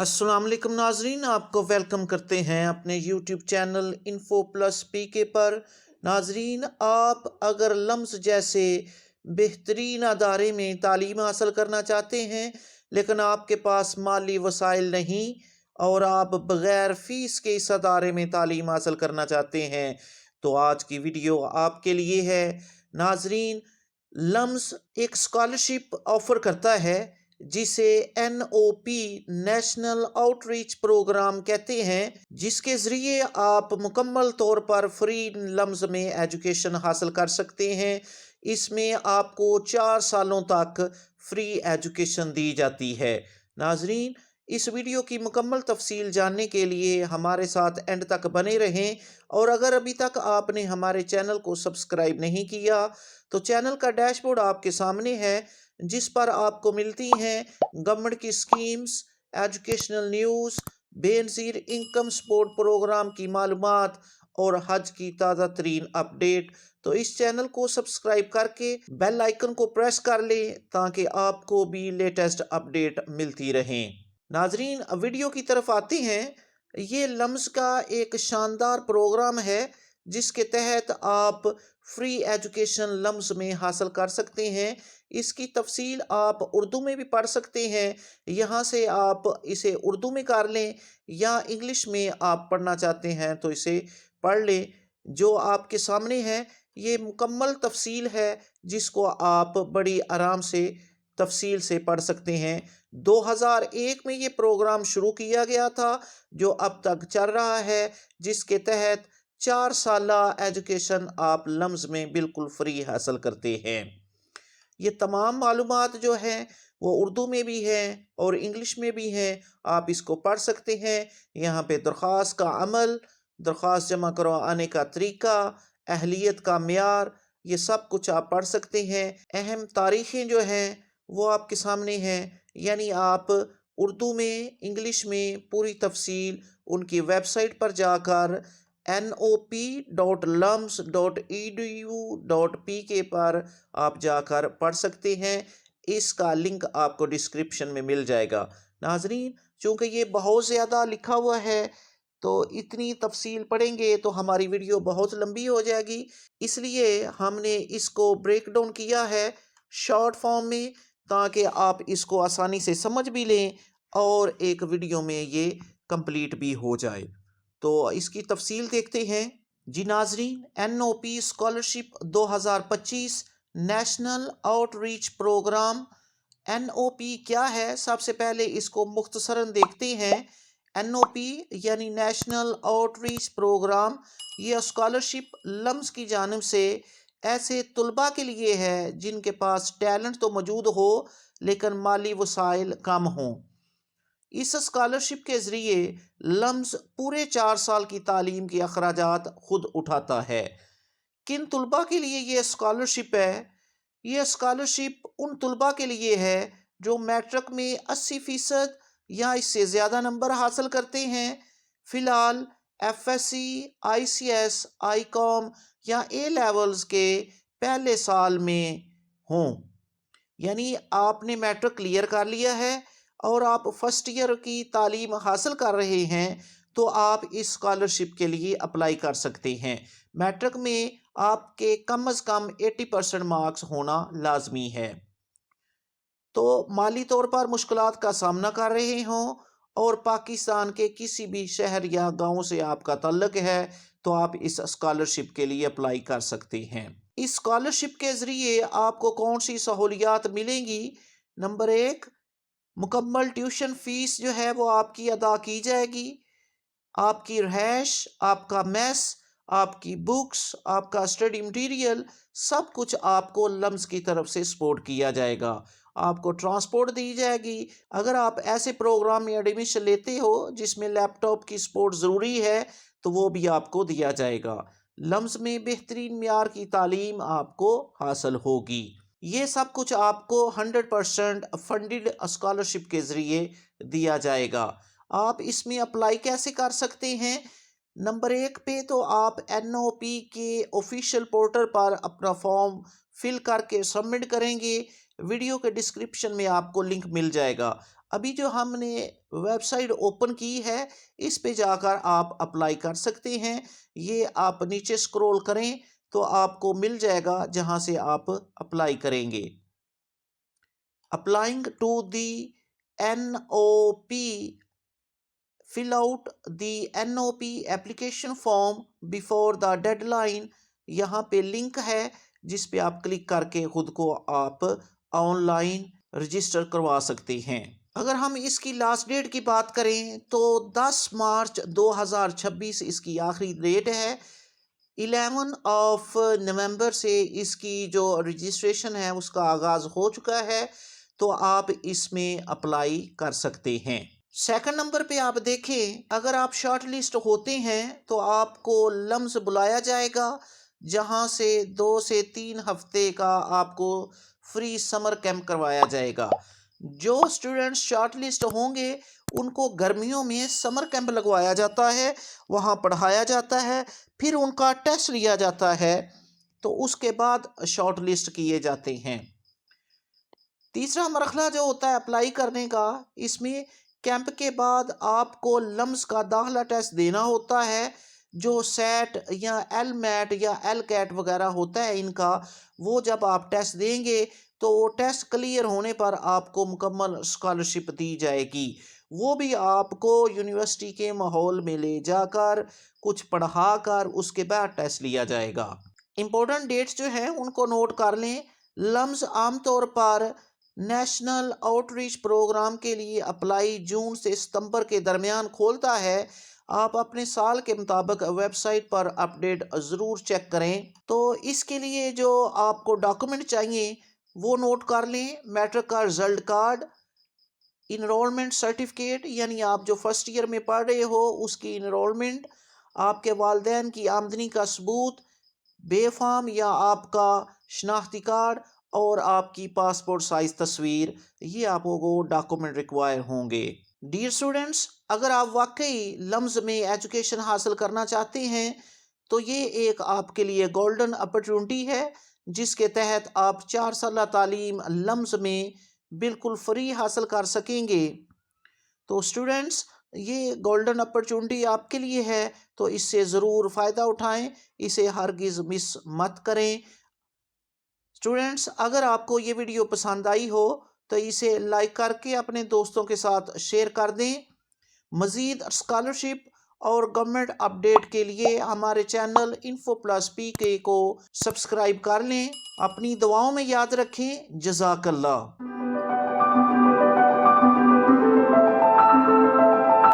अस्सलाम वालेकुम नाजरीन, आपको वेलकम करते हैं अपने यूट्यूब चैनल इन्फो प्लस पीके पर। नाजरीन, आप अगर लम्स जैसे बेहतरीन अदारे में तालीम हासिल करना चाहते हैं लेकिन आपके पास माली वसाइल नहीं और आप बग़ैर फ़ीस के इस अदारे में तालीम हासिल करना चाहते हैं तो आज की वीडियो आपके लिए है। नाजरीन, लम्स एक स्कॉलरशिप ऑफ़र करता है जिसे NOP नेशनल आउटरीच प्रोग्राम कहते हैं, जिसके ज़रिए आप मुकम्मल तौर पर फ्री लम्स में एजुकेशन हासिल कर सकते हैं। इसमें आपको 4 सालों तक फ्री एजुकेशन दी जाती है। नाजरीन, इस वीडियो की मुकम्मल तफसील जानने के लिए हमारे साथ एंड तक बने रहें और अगर अभी तक आपने हमारे चैनल को सब्सक्राइब नहीं किया तो चैनल का डैशबोर्ड आपके सामने है, जिस पर आपको मिलती हैं गवर्नमेंट की schemes, educational news, Benazir income support programme की मालूमात और हज की ताज़ा तरीन अपडेट। तो इस चैनल को सब्सक्राइब करके बेल आइकन को प्रेस कर लें ताकि आपको भी लेटेस्ट अपडेट मिलती रहें। नाजरीन, वीडियो की तरफ आते हैं। ये लम्स का एक शानदार प्रोग्राम है जिसके तहत आप फ्री एजुकेशन लम्स में हासिल कर सकते हैं। इसकी तफसील आप उर्दू में भी पढ़ सकते हैं, यहाँ से आप इसे उर्दू में कर लें या इंग्लिश में आप पढ़ना चाहते हैं तो इसे पढ़ लें। जो आपके सामने है ये मुकम्मल तफसील है जिसको आप बड़ी आराम से तफसील से पढ़ सकते हैं। 2001 में ये प्रोग्राम शुरू किया गया था जो अब तक चल रहा है, जिसके तहत 4 साला एजुकेशन आप लम्स में बिल्कुल फ्री हासिल करते हैं। ये तमाम मालूमात जो हैं वो उर्दू में भी हैं और इंग्लिश में भी हैं, आप इसको पढ़ सकते हैं। यहाँ पे दरख्वास्त का अमल, दरख्वास्त जमा करवाने का तरीका, अहलियत का मेयार, ये सब कुछ आप पढ़ सकते हैं। अहम तारीखें जो हैं वो आपके सामने हैं, यानी आप उर्दू में, इंग्लिश में पूरी तफसील उनकी वेबसाइट पर जाकर nop.lums.edu.pk पर आप जाकर पढ़ सकते हैं। इसका लिंक आपको डिस्क्रिप्शन में मिल जाएगा। नाजरीन, चूँकि ये बहुत ज़्यादा लिखा हुआ है तो इतनी तफसील पढ़ेंगे तो हमारी वीडियो बहुत लंबी हो जाएगी, इसलिए हमने इसको ब्रेक डाउन किया है शॉर्ट फॉर्म में ताकि आप इसको आसानी से समझ भी लें और एक वीडियो में ये कंप्लीट भी हो जाए। तो इसकी तफसील देखते हैं। जी नाजरीन, NOP scholarship 2025 national outreach programme. NOP क्या है, सबसे पहले इसको मुख्तसरन देखते हैं। NOP यानी नेशनल आउटरीच प्रोग्राम, ये स्कॉलरशिप लम्स की जानिब से ऐसे तलबा के लिए है जिनके पास टैलेंट तो मौजूद हो लेकिन माली वसाइल कम हों। इस स्कॉलरशिप के ज़रिए लम्स पूरे 4 साल की तालीम के अखराजात खुद उठाता है। किन तलबा के लिए ये स्कॉलरशिप है? ये स्कॉलरशिप उन तलबा के लिए है जो मैट्रिक में 80% या इससे ज़्यादा नंबर हासिल करते हैं। फ़िलहाल FSC, ICS, ICOM या A लेवल्स के पहले साल में हों, यानी आपने मैट्रिक क्लियर कर लिया है और आप फर्स्ट ईयर की तालीम हासिल कर रहे हैं तो आप इस स्कॉलरशिप के लिए अप्लाई कर सकते हैं। मैट्रिक में आपके कम अज़ कम 80% मार्क्स होना लाजमी है। तो माली तौर पर मुश्किलात का सामना कर रहे हों और पाकिस्तान के किसी भी शहर या गांव से आपका ताल्लुक है तो आप इस स्कॉलरशिप के लिए अप्लाई कर सकते हैं। इस स्कॉलरशिप के ज़रिए आपको कौन सी सहूलियात मिलेंगी? नंबर 1, मुकम्मल ट्यूशन फ़ीस जो है वो आपकी अदा की जाएगी। आपकी रहायश, आपका मेस, आपकी बुक्स, आपका स्टडी मटीरियल, सब कुछ आपको लम्स की तरफ से सपोर्ट किया जाएगा। आपको ट्रांसपोर्ट दी जाएगी। अगर आप ऐसे प्रोग्राम में एडमिशन लेते हो जिसमें लैपटॉप की सपोर्ट ज़रूरी है तो वो भी आपको दिया जाएगा। लम्स में बेहतरीन म्यार की तालीम आपको हासिल होगी। ये सब कुछ आपको 100% फंडेड स्कॉलरशिप के ज़रिए दिया जाएगा। आप इसमें अप्लाई कैसे कर सकते हैं? नंबर 1 पे तो आप NOP के ऑफिशियल पोर्टल पर अपना फॉर्म फिल करके सबमिट करेंगे। वीडियो के डिस्क्रिप्शन में आपको लिंक मिल जाएगा। अभी जो हमने वेबसाइट ओपन की है, इस पे जाकर आप अप्लाई कर सकते हैं। ये आप नीचे स्क्रॉल करें तो आपको मिल जाएगा जहां से आप अप्लाई करेंगे। Applying to the NOP, fill out the NOP application form before the deadline। यहाँ पे लिंक है जिस पे आप क्लिक करके खुद को आप ऑनलाइन रजिस्टर करवा सकते हैं। अगर हम इसकी लास्ट डेट की बात करें तो 10 मार्च 2026 इसकी आखिरी डेट है। 11 नवंबर से इसकी जो रजिस्ट्रेशन है उसका आगाज़ हो चुका है, तो आप इसमें अप्लाई कर सकते हैं। सेकंड नंबर पे आप देखें, अगर आप शॉर्ट लिस्ट होते हैं तो आपको लम्स बुलाया जाएगा, जहां से 2 से 3 हफ्ते का आपको फ्री समर कैंप करवाया जाएगा। जो स्टूडेंट्स शॉर्ट लिस्ट होंगे उनको गर्मियों में समर कैंप लगवाया जाता है, वहां पढ़ाया जाता है, फिर उनका टेस्ट लिया जाता है, तो उसके बाद शॉर्ट लिस्ट किए जाते हैं। तीसरा मरहला जो होता है अप्लाई करने का, इसमें कैंप के बाद आपको लम्स का दाखिला टेस्ट देना होता है। जो सेट या LMAT या LCAT वगैरह होता है इनका, वो जब आप टेस्ट देंगे तो वो टेस्ट क्लियर होने पर आपको मुकम्मल स्कॉलरशिप दी जाएगी। वो भी आपको यूनिवर्सिटी के माहौल में ले जाकर कुछ पढ़ा कर उसके बाद टेस्ट लिया जाएगा। इम्पोर्टेंट डेट्स जो हैं उनको नोट कर लें। लम्स आमतौर पर नेशनल आउटरीच प्रोग्राम के लिए अप्लाई जून से सितंबर के दरमियान खोलता है। आप अपने साल के मुताबिक वेबसाइट पर अपडेट ज़रूर चेक करें। तो इसके लिए जो आपको डॉक्यूमेंट चाहिए वो नोट कर लें। मैट्रिक का रिजल्ट कार्ड, इनरोलमेंट सर्टिफिकेट यानी आप जो फर्स्ट ईयर में पढ़ रहे हो उसकी इनरोलमेंट, आपके वालिदैन की आमदनी का सबूत, बेफाम या आपका शनाख्ती कार्ड और आपकी पासपोर्ट साइज तस्वीर, ये आपको डॉक्यूमेंट रिक्वायर होंगे। डियर स्टूडेंट्स, अगर आप वाकई लम्स में एजुकेशन हासिल करना चाहते हैं तो ये एक आपके लिए गोल्डन अपॉर्चुनिटी है, जिसके तहत आप 4 साल तालीम लम्स में बिल्कुल फ्री हासिल कर सकेंगे। तो स्टूडेंट्स, ये गोल्डन अपॉर्चुनिटी आपके लिए है, तो इससे ज़रूर फ़ायदा उठाएं, इसे हरगिज़ मिस मत करें। स्टूडेंट्स, अगर आपको ये वीडियो पसंद आई हो तो इसे लाइक करके अपने दोस्तों के साथ शेयर कर दें। मज़ीद स्कॉलरशिप और गवर्नमेंट अपडेट के लिए हमारे चैनल info+PK को सब्सक्राइब कर लें। अपनी दुआओं में याद रखें। जज़ाकल्लाह।